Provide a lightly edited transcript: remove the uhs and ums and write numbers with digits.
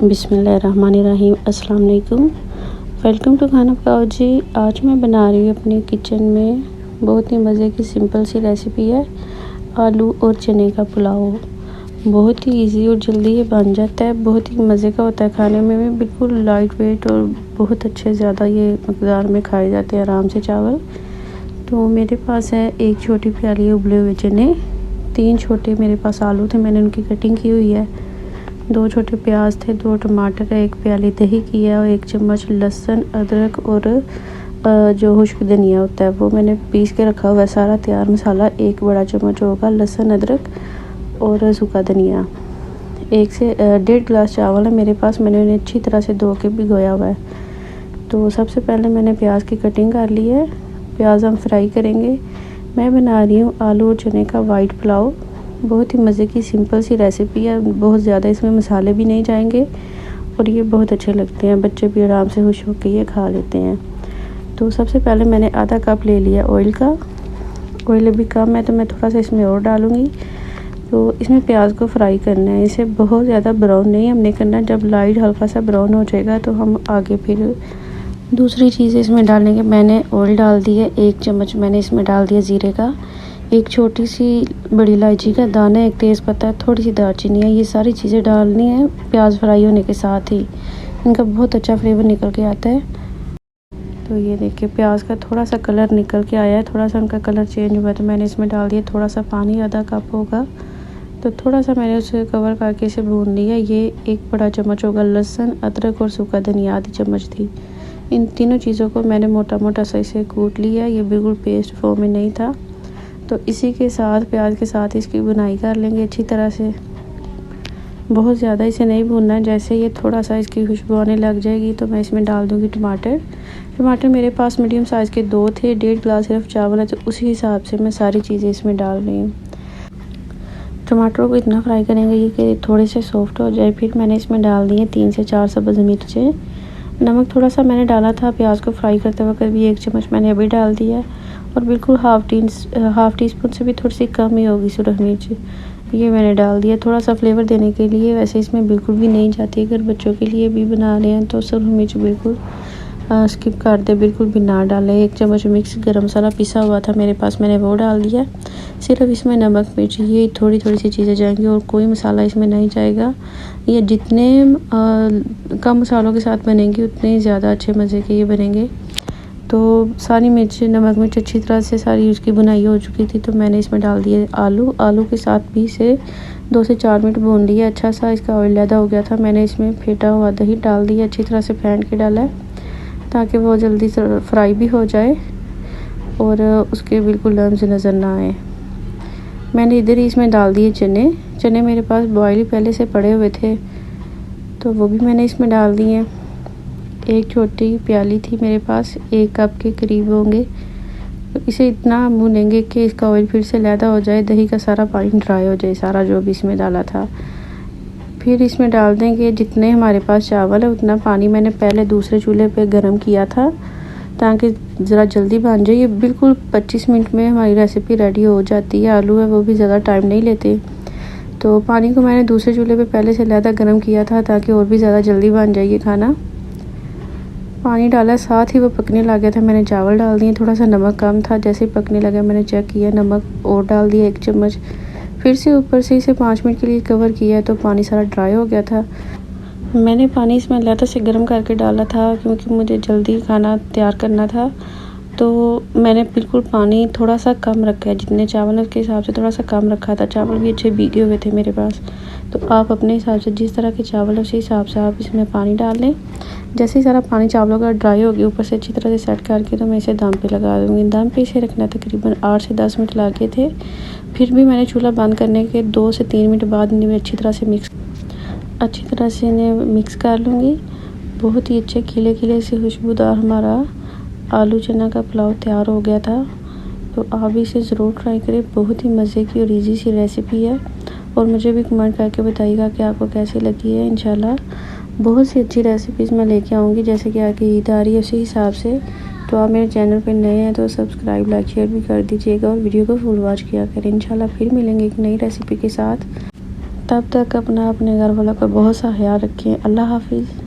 बिस्मिल्लाहिर्रहमानिर्रहीम। अस्सलाम वालेकुम। वेलकम टू खाना पकाओ जी। आज मैं बना रही हूँ अपने किचन में बहुत ही मज़े की सिंपल सी रेसिपी है, आलू और चने का पुलाव। बहुत ही इजी और जल्दी ये बन जाता है, बहुत ही मज़े का होता है खाने में भी, बिल्कुल लाइट वेट और बहुत अच्छे ज़्यादा ये मकदार में खाए जाते हैं आराम से चावल। तो मेरे पास है एक छोटी प्याली उबले हुए चने, 3 छोटे मेरे पास आलू थे, मैंने उनकी कटिंग की हुई है। 2 छोटे प्याज थे, 2 टमाटर है, 1 प्याली दही की है और 1 चम्मच लहसुन अदरक और जो खुश्क धनिया होता है वो मैंने पीस के रखा हुआ है सारा तैयार मसाला। 1 बड़ा चम्मच होगा लहसुन अदरक और सूखा धनिया। 1 से 1.5 गिलास चावल है मेरे पास, मैंने उन्हें अच्छी तरह से धो के भिगोया हुआ है। तो सबसे पहले मैंने प्याज की कटिंग कर ली है, प्याज हम फ्राई करेंगे। मैं बना रही हूँ आलू और चने का वाइट पुलाव। बहुत ही मज़े की सिंपल सी रेसिपी है, बहुत ज़्यादा इसमें मसाले भी नहीं जाएंगे और ये बहुत अच्छे लगते हैं, बच्चे भी आराम से खुश होकर ये खा लेते हैं। तो सबसे पहले मैंने आधा कप ले लिया ऑयल का। ऑयल अभी कम है तो मैं थोड़ा सा इसमें और डालूँगी। तो इसमें प्याज को फ्राई करना है, इसे बहुत ज़्यादा ब्राउन नहीं हमने करना। जब लाइट हल्का सा ब्राउन हो जाएगा तो हम आगे फिर दूसरी चीज़ें इसमें डालेंगे। मैंने ऑयल डाल दी है, 1 चम्मच मैंने इसमें डाल दिया ज़ीरे का, 1 छोटी सी बड़ी इलायची का दाना, 1 तेज़पत्ता, थोड़ी सी दालचीनी है। ये सारी चीज़ें डालनी है प्याज फ्राई होने के साथ ही, इनका बहुत अच्छा फ्लेवर निकल के आता है। तो ये देखिए प्याज का थोड़ा सा कलर निकल के आया है, थोड़ा सा उनका कलर चेंज हुआ तो मैंने इसमें डाल दिया थोड़ा सा पानी, आधा कप होगा। तो थोड़ा सा मैंने उसे कवर करके इसे भून लिया। ये 1 बड़ा चम्मच होगा लहसुन अदरक और सूखा धनिया, आधी चम्मच थी। इन तीनों चीज़ों को मैंने मोटा मोटा सा इसे कूट लिया, ये बिल्कुल पेस्ट फॉर्म में नहीं था। तो इसी के साथ प्याज के साथ इसकी भुनाई कर लेंगे अच्छी तरह से। बहुत ज़्यादा इसे नहीं भूनना है, जैसे ये थोड़ा सा इसकी खुशबू आने लग जाएगी तो मैं इसमें डाल दूँगी टमाटर। टमाटर मेरे पास मीडियम साइज़ के 2 थे, 1.5 गिलास सिर्फ चावल है तो उसी हिसाब से मैं सारी चीज़ें इसमें डाल रही हूँ। टमाटरों को इतना फ्राई करेंगे ये कि थोड़े से सॉफ्ट हो जाए। फिर मैंने इसमें डाल दिए 3 से 4 सब्ज़ मिर्चें। नमक थोड़ा सा मैंने डाला था प्याज को फ्राई करते वक्त भी, 1 चम्मच मैंने अभी डाल दिया है। और बिल्कुल हाफ़ टी स्पून से भी थोड़ी सी कम ही होगी सुरख मिर्च, ये मैंने डाल दिया थोड़ा सा फ्लेवर देने के लिए। वैसे इसमें बिल्कुल भी नहीं जाती, अगर बच्चों के लिए भी बना रहे हैं तो सुरख मिर्च बिल्कुल स्किप कर दे, बिल्कुल भी ना डालें। 1 चम्मच मिक्स गरम मसाला पिसा हुआ था मेरे पास, मैंने वो डाल दिया। सिर्फ इसमें नमक मिर्च ये थोड़ी थोड़ी सी चीज़ें जाएंगी और कोई मसाला इसमें नहीं जाएगा। ये जितने कम मसालों के साथ बनेंगी उतने ज़्यादा अच्छे मज़े के ये बनेंगे। तो सारी मिर्च नमक मिर्च अच्छी तरह से सारी उसकी भुनाई हो चुकी थी तो मैंने इसमें डाल दिए आलू के साथ भी इसे 2 से 4 मिनट भून लिया। अच्छा सा इसका ऑयल ज़्यादा हो गया था, मैंने इसमें फेंटा हुआ दही डाल दिया, अच्छी तरह से फेंट के डाला है ताकि वो जल्दी से फ्राई भी हो जाए और उसके बिल्कुल लम्स नज़र ना आए। मैंने इधर ही इसमें डाल दिए चने मेरे पास बॉयल पहले से पड़े हुए थे तो वो भी मैंने इसमें डाल दिए। 1 छोटी प्याली थी मेरे पास, 1 कप के करीब होंगे। तो इसे इतना भूनेंगे कि इसका ऑयल फिर से लैदा हो जाए, दही का सारा पानी ड्राई हो जाए सारा जो भी इसमें डाला था। फिर इसमें डाल देंगे जितने हमारे पास चावल है उतना पानी मैंने पहले दूसरे चूल्हे पे गरम किया था ताकि ज़रा जल्दी बन जाए। ये बिल्कुल 25 मिनट में हमारी रेसिपी रेडी हो जाती है। आलू है वो भी ज़्यादा टाइम नहीं लेते। तो पानी को मैंने दूसरे चूल्हे पे पहले से ज़्यादा गर्म किया था ताकि और भी ज़्यादा जल्दी बन जाए ये खाना। पानी डाला, साथ ही वो पकने लग गया था, मैंने चावल डाल दिए। थोड़ा सा नमक कम था, जैसे ही पकने लगा मैंने चेक किया, नमक और डाल दिया 1 चम्मच। फिर से ऊपर से इसे 5 मिनट के लिए कवर किया तो पानी सारा ड्राई हो गया था। मैंने पानी इसमें लहदा से गर्म करके डाला था क्योंकि मुझे जल्दी खाना तैयार करना था। तो मैंने बिल्कुल पानी थोड़ा सा कम रखा है, जितने चावल है उसके हिसाब से थोड़ा सा कम रखा था। चावल भी अच्छे भीगे हुए थे मेरे पास, तो आप अपने हिसाब से जिस तरह के चावल है उसी हिसाब से आप इसमें पानी डाल लें। जैसे ही सारा पानी चावलों का ड्राई हो गया ऊपर से अच्छी तरह से सेट करके तो मैं इसे दम पे लगा दूँगी। दम पे इसे रखना तकरीबन 8 से 10 मिनट लगे थे। फिर भी मैंने चूल्हा बंद करने के 2 से 3 मिनट बाद इन्हें अच्छी तरह से इन्हें मिक्स कर लूँगी। बहुत ही अच्छे खिले खिले से खुशबूदार हमारा आलू चना का पुलाव तैयार हो गया था। तो आप इसे ज़रूर ट्राई करें, बहुत ही मज़े की और ईजी सी रेसिपी है। और मुझे भी कमेंट करके बताइएगा कि आपको कैसी लगी है। इंशाल्लाह बहुत सी अच्छी रेसिपीज़ मैं लेके आऊँगी, जैसे कि आगे ईद आ रही है उसी हिसाब से। तो आप मेरे चैनल पर नए हैं तो सब्सक्राइब लाइक शेयर भी कर दीजिएगा और वीडियो को फुल वॉच किया करें। इंशाल्लाह फिर मिलेंगे एक नई रेसिपी के साथ। तब तक अपना अपने घर वालों का बहुत सा ख्याल रखें। अल्लाह हाफिज़।